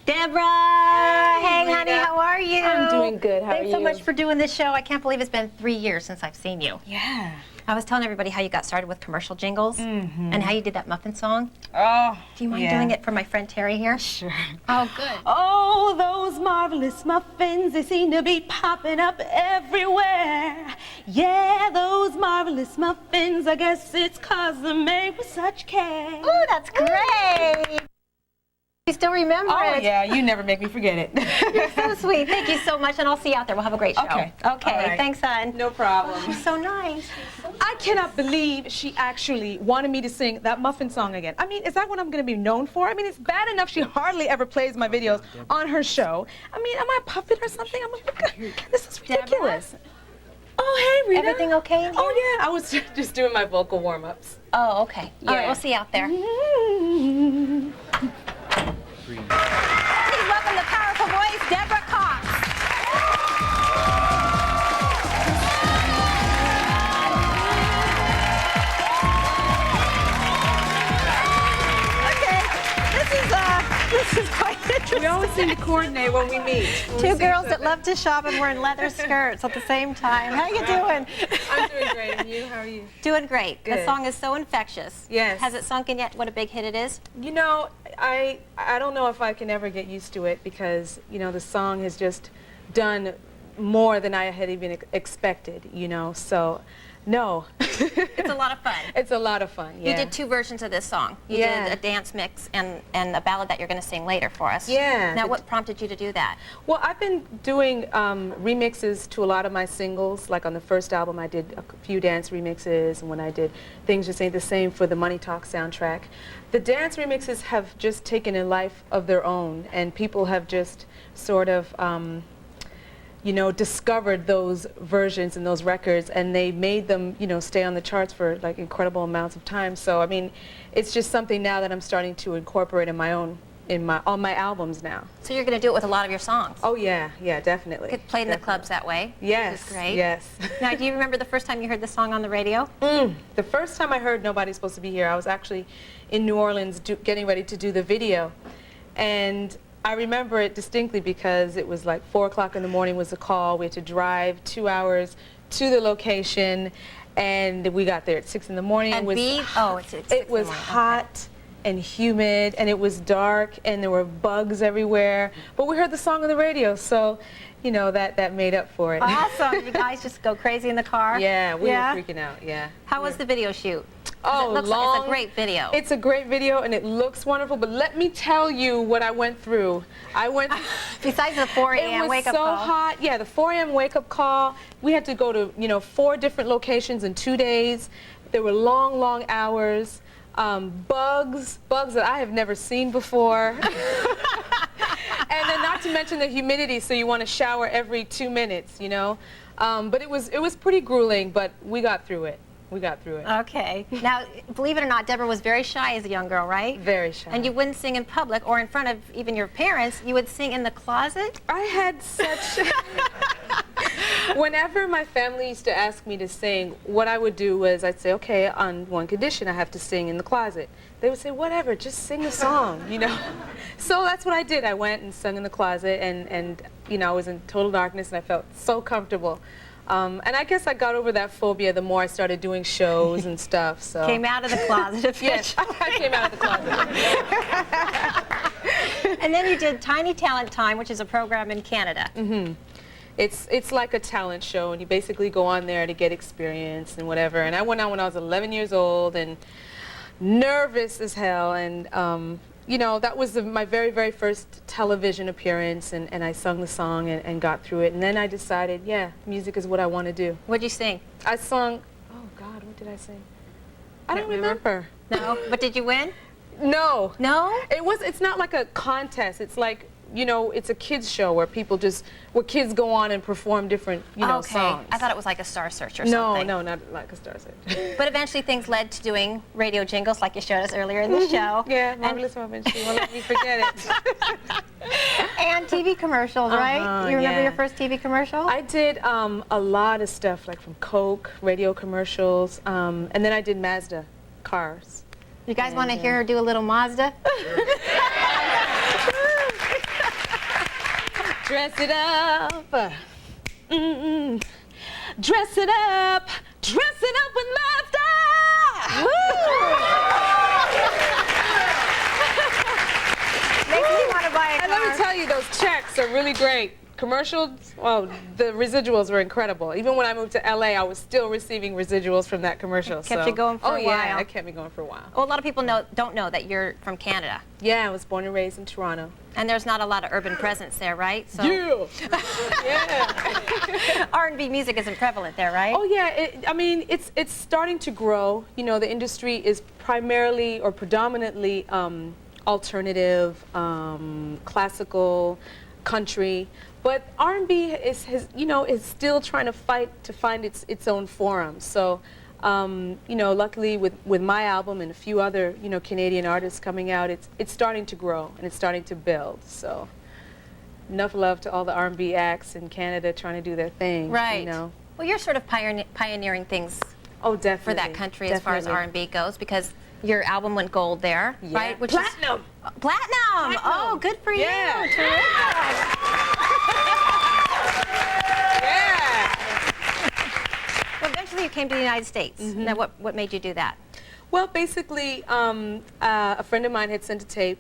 Deborah! Hey, Hey, honey, how are you? I'm doing good. How are you? Thanks so much for doing this show. I can't believe it's been 3 years since I've seen you. Yeah. I was telling everybody how you got started with commercial jingles and how you did that muffin song. Oh, Do you mind doing it for my friend Terry here? Sure. Oh, good. Oh, those marvelous muffins, they seem to be popping up everywhere. Yeah, those marvelous muffins, I guess it's 'cause they're made with such care. Ooh, that's great. You still remember Oh, it. yeah, you never make me forget it. You're so sweet. Thank you so much, and I'll see you out there. We'll have a great show. Okay. Okay, All right. thanks, hon. No problem. She's so nice. I cannot believe she actually wanted me to sing that muffin song again. I mean, is that what I'm going to be known for? I mean, it's bad enough she hardly ever plays my videos on her show. I mean, am I a puppet or something? This is ridiculous. Oh, hey, Rita. Everything okay in here? Oh, yeah, I was just doing my vocal warm-ups. Oh, okay. All right, Yeah. we'll see you out there. Please welcome the powerful voice, Deborah Cox. This is quite interesting. We always seem to coordinate when we meet. Two girls that love to shop and wearing leather skirts at the same time. How you doing? I'm doing great, and you? How are you? Doing great. The Good. song is so infectious. Yes. Has it sunk in yet what a big hit it is? You know, I don't know if I can ever get used to it because, you know, the song has just done more than I had even expected, you know, so no. It's a lot of fun. It's a lot of fun, yeah. You did two versions of this song. You Yeah. did a dance mix and a ballad that you're going to sing later for us. Yeah. Now, what prompted you to do that? Well, I've been doing remixes to a lot of my singles. Like on the first album, I did a few dance remixes, and when I did Things Just Ain't the Same for the Money Talk soundtrack. The dance remixes have just taken a life of their own, and people have just sort of you know, discovered those versions and those records, and they made them, you know, stay on the charts for like incredible amounts of time. So I mean, it's just something now that I'm starting to incorporate in my own, on my albums now. So you're going to do it with a lot of your songs. Oh yeah, yeah, definitely. It played in the clubs that way. Yes, Which is great. yes. Now, do you remember the first time you heard the song on the radio? The first time I heard Nobody's Supposed to Be Here, I was actually in New Orleans getting ready to do the video, and I remember it distinctly because it was like 4 o'clock in the morning was the call. We had to drive 2 hours to the location, and we got there at 6 in the morning. And It was hot and humid, and it was dark, and there were bugs everywhere. But we heard the song on the radio, so you know that made up for it. Awesome. You guys just go crazy in the car? Yeah, we were freaking out. Yeah. How was the video shoot? Oh, it looks like it's a great video. It's a great video, and it looks wonderful, but let me tell you what I went through. Besides the 4 a.m. wake-up call. It was so hot. Yeah, the 4 a.m. wake-up call. We had to go to, you know, 4 different locations in 2 days. There were long, long hours. Bugs that I have never seen before. And then not to mention the humidity, so you want to shower every 2 minutes, you know. But it was pretty grueling, but we got through it. We got through it. Okay. Now, believe it or not, Deborah was very shy as a young girl, right? Very shy. And you wouldn't sing in public or in front of even your parents. You would sing in the closet? I had such... Whenever my family used to ask me to sing, what I would do was I'd say, okay, on one condition, I have to sing in the closet. They would say, whatever, just sing the song, you know. So that's what I did. I went and sung in the closet, and you know, I was in total darkness, and I felt so comfortable. And I guess I got over that phobia the more I started doing shows and stuff. So Came out of the closet yes, I came out of the closet. And then you did Tiny Talent Time, which is a program in Canada. Mm-hmm. It's like a talent show, and you basically go on there to get experience and whatever. And I went on when I was 11 years old and nervous as hell, and you know, that was my very, very first television appearance, and I sung the song and got through it. And then I decided, yeah, music is what I want to do. What'd you sing? I sung, oh God, what did I sing? I don't remember. No, but did you win? No. No? It's not like a contest. It's like, you know, it's a kids show where kids go on and perform different, you know, songs. I thought it was like a Star Search or No, something. no, not like a Star Search. But eventually things led to doing radio jingles like you showed us earlier in the show. Yeah, Marvelous Moment. She won't let me forget it. And TV commercials, right? You remember your first TV commercial? I did a lot of stuff, like from Coke, radio commercials, and then I did Mazda cars. You guys want to hear her do a little Mazda? Dress it up. Dress it up. Dress it up with my style. Makes me want to buy a car. And let me tell you, those checks are really great. Commercials, well, the residuals were incredible. Even when I moved to LA, I was still receiving residuals from that commercial. It kept you going for a while. Oh yeah, it kept me going for a while. Well, a lot of people don't know that you're from Canada. Yeah, I was born and raised in Toronto. And there's not a lot of urban presence there, right? So Yeah. R&B music isn't prevalent there, right? Oh yeah, I mean, it's starting to grow. You know, the industry is primarily or predominantly alternative, classical, country. But R&B is still trying to fight to find its own forum. So, you know, luckily with my album and a few other Canadian artists coming out, it's starting to grow and it's starting to build. So, enough love to all the R&B acts in Canada trying to do their thing. Right. You know. Well, you're sort of pioneering things. Oh, definitely. For that country as far as R&B goes, because your album went gold there, right? Which Platinum. Platinum. Oh, good for you. Yeah. Terrific. Well, eventually you came to the United States. Now, what made you do that? Well, basically, a friend of mine had sent a tape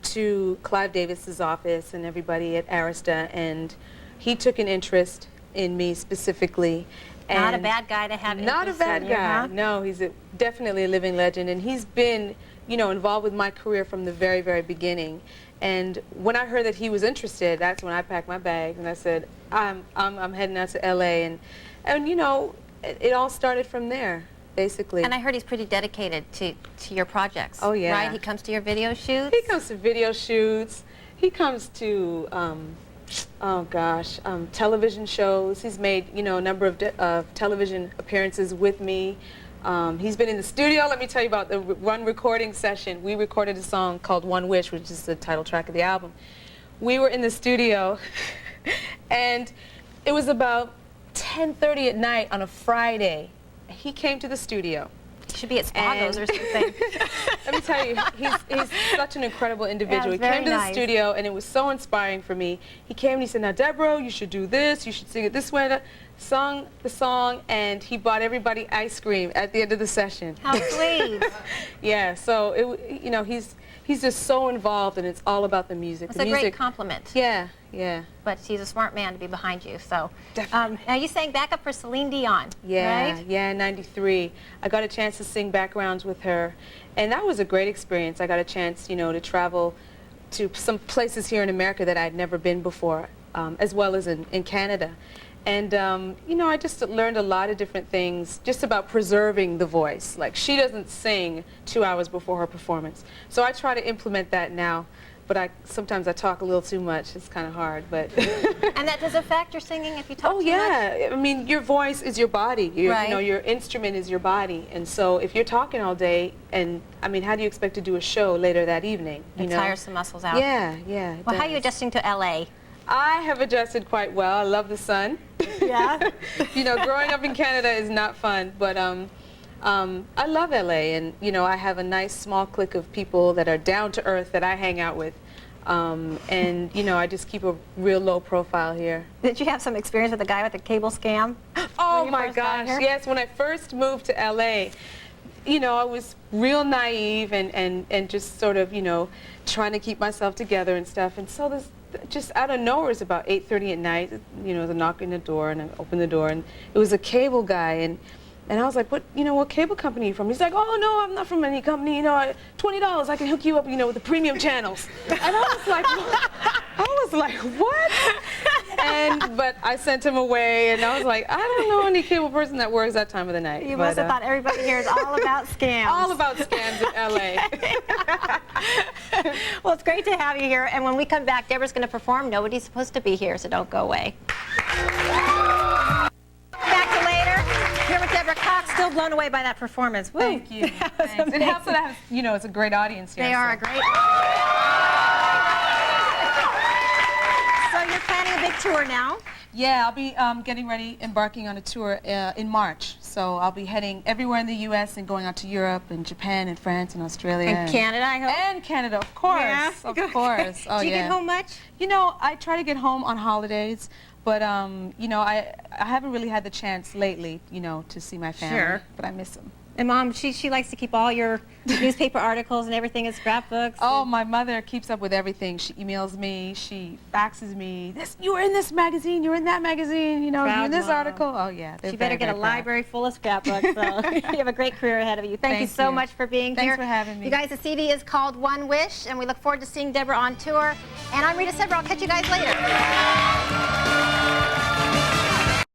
to Clive Davis's office and everybody at Arista, and he took an interest in me specifically. And Not a bad guy to have. Not a bad guy. No, he's definitely a living legend, and he's been, involved with my career from the very, very beginning. And when I heard that he was interested, that's when I packed my bags and I said, I'm heading out to LA, and it all started from there, basically. And I heard he's pretty dedicated to your projects. Oh yeah. Right? He comes to your video shoots. He comes to video shoots. He comes to television shows. He's made, a number of television appearances with me. He's been in the studio. Let me tell you about the one recording session. We recorded a song called One Wish, which is the title track of the album. We were in the studio, and it was about 10:30 at night on a Friday. He came to the studio. Should be at Spago's or something. Let me tell you, he's such an incredible individual. Yeah, he came to the studio, and it was so inspiring for me. He came and he said, "Now, Deborah, you should do this. You should sing it this way." Sung the song, and he bought everybody ice cream at the end of the session. How sweet. Yeah. So he's just so involved, and it's all about the music. It's a great compliment. Yeah. Yeah. But he's a smart man to be behind you. So definitely. Now you sang backup for Celine Dion. Yeah. Right? Yeah. In '93, I got a chance to sing backgrounds with her, and that was a great experience. I got a chance, to travel to some places here in America that I'd never been before, as well as in Canada. And, I just learned a lot of different things just about preserving the voice. Like, she doesn't sing 2 hours before her performance. So I try to implement that now, but sometimes I talk a little too much. It's kind of hard, but... And that does affect your singing if you talk too much? Oh, yeah. I mean, your voice is your body. Right. Your instrument is your body. And so if you're talking all day, and, I mean, how do you expect to do a show later that evening? It tires some muscles out. Yeah, yeah. Well, how are you adjusting to L.A.? I have adjusted quite well. I love the sun. Yeah. Growing up in Canada is not fun, but I love LA, and I have a nice small clique of people that are down to earth that I hang out with, and I just keep a real low profile here. Did you have some experience with the guy with the cable scam? Oh my gosh, yes. When I first moved to LA, I was real naive and just sort of trying to keep myself together and stuff, and so this. Just out of nowhere, it's about 8:30 at night, the knock on the door, and I opened the door, and it was a cable guy, and I was like, what cable company are you from? He's like, oh, no, I'm not from any company, $20, I can hook you up, with the premium channels. And I was like, what? But I sent him away, and I was like, I don't know any cable person that works that time of the night. You must have thought everybody here is all about scams. All about scams in LA. Well, it's great to have you here, and when we come back, Deborah's going to perform. Nobody's supposed to be here, so don't go away. Back to later. Here with Deborah Cox, still blown away by that performance. Woo. Thank you. Thanks. It helps that I have, it's a great audience here. They are a great. So you're planning a big tour now? Yeah, I'll be getting ready, embarking on a tour in March. So I'll be heading everywhere in the U.S. and going out to Europe and Japan and France and Australia. And Canada, I hope? And Canada, of course. Yeah? Of course. Oh, Do you yeah. get home much? You know, I try to get home on holidays, but, you know, I haven't really had the chance lately, you know, to see my family. Sure. But I miss them. And Mom, she likes to keep all your newspaper articles and everything in scrapbooks. Oh, my mother keeps up with everything. She emails me, she faxes me. You were in this magazine, you were in that magazine, you know, Proud you're in this mom. article. Oh, yeah. She better get a library full of scrapbooks. So you have a great career ahead of you. Thank you so much for being here. Thanks for having me. You guys, the CD is called One Wish, and we look forward to seeing Deborah on tour. And I'm Rita Sever. I'll catch you guys later.